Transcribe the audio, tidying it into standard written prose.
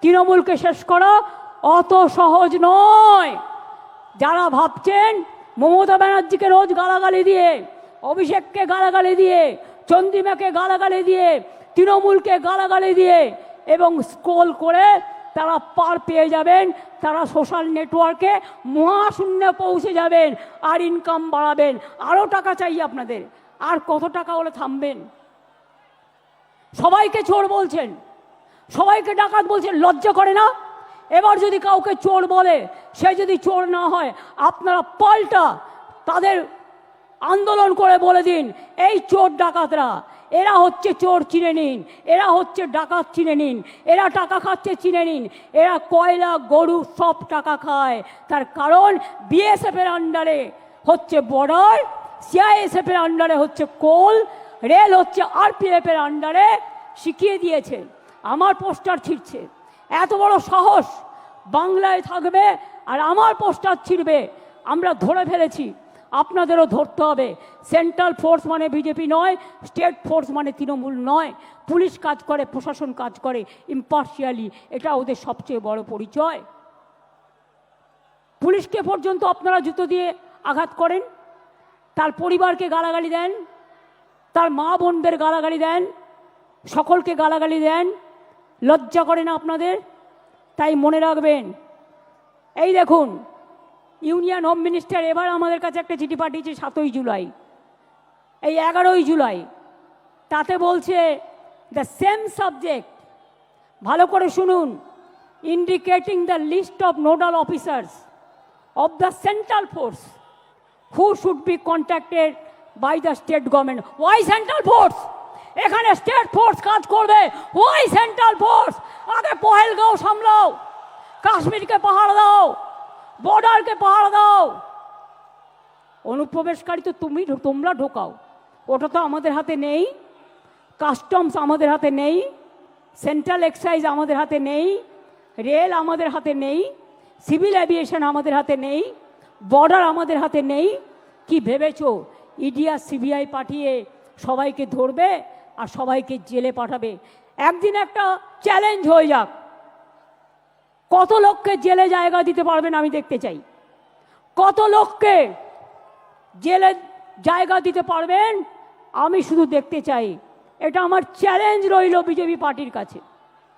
তৃণমূলকে শেষ করা অত সহজ নয়। যারা ভাবছেন মমতা ব্যানার্জিকে রোজ গালাগালি দিয়ে, অভিষেককে গালাগালি দিয়ে, চন্দ্রিমাকে গালাগালি দিয়ে, তৃণমূলকে গালাগালি দিয়ে এবং স্ক্রোল করে তারা পার পেয়ে যাবেন, তারা সোশ্যাল নেটওয়ার্কে মহাশূন্যে পৌঁছে যাবেন আর ইনকাম বাড়াবেন। আরও টাকা চাই আপনাদের, আর কত টাকা হলে থামবেন? সবাইকে চোর বলছেন, সবাইকে ডাকাত বলছেন, লজ্জা করে না? এবার যদি কাউকে চোর বলে, সে যদি চোর না হয়, আপনারা পাল্টা তাদের আন্দোলন করে বলে দিন, এই চোর ডাকাতরা, এরা হচ্ছে চোর চিনে নিন, এরা হচ্ছে ডাকাত চিনে নিন, এরা টাকা খাচ্ছে চিনে নিন, এরা কয়লা গরু সব টাকা খায়। তার কারণ বিএসএফের আন্ডারে হচ্ছে বর্ডার, সিআইএসএফের আন্ডারে হচ্ছে কোল, রেল হচ্ছে আরপিএফের আন্ডারে। শিখিয়ে দিয়েছে, আমার পোস্টার ছিঁড়ছে, এত বড় সাহস, বাংলায় থাকবে আর আমার পোস্টার ছিঁড়বে। আমরা ধরে ফেলেছি, আপনাদেরও ধরতে হবে। সেন্ট্রাল ফোর্স মানে বিজেপি নয়, স্টেট ফোর্স মানে তৃণমূল নয়। পুলিশ কাজ করে, প্রশাসন কাজ করে ইম্পার্শিয়ালি, এটা ওদের সবচেয়ে বড় পরিচয়। পুলিশকে পর্যন্ত আপনারা জুতো দিয়ে আঘাত করেন, তার পরিবারকে গালাগালি দেন, তার মা বোনদের গালাগালি দেন, সকলকে গালাগালি দেন। লজ্জা করে না আপনাদের? তাই মনে রাখবেন, এই দেখুন, ইউনিয়ন হোম মিনিস্টার এবার আমাদের কাছে একটা চিঠি পাঠিয়েছে 7ই জুলাই, এই 11ই জুলাই। তাতে বলছে দ্য সেম সাবজেক্ট, ভালো করে শুনুন, indicating the list of nodal officers of the central force who should be contacted by the state government. Why central force? এখানে স্টেট ফোর্স কাজ করবে। Why central force? আগে পহেলগাঁও সামলাও, কাশ্মীরকে পাহাড় দাও, বর্ডারকে পাহাড় দাও। অনুপ্রবেশকারী তো তোমরা ঢোকাও, ওটা তো আমাদের হাতে নেই। কাস্টমস আমাদের হাতে নেই, সেন্ট্রাল এক্সাইজ আমাদের হাতে নেই, রেল আমাদের হাতে নেই, সিভিল অ্যাভিয়েশন আমাদের হাতে নেই, বর্ডার আমাদের হাতে নেই। কি ভেবেছো ইডি আর সিবিআই পাঠিয়ে সবাইকে ধরবে আর সবাইকে জেলে পাঠাবে? একদিন একটা চ্যালেঞ্জ হয়ে যাক, কত লোককে জেলে জায়গা দিতে পারবেন আমি দেখতে চাই। কত লোককে জেলে জায়গা দিতে পারবেন আমি শুধু দেখতে চাই। এটা আমার চ্যালেঞ্জ রইল বিজেপি পার্টির কাছে।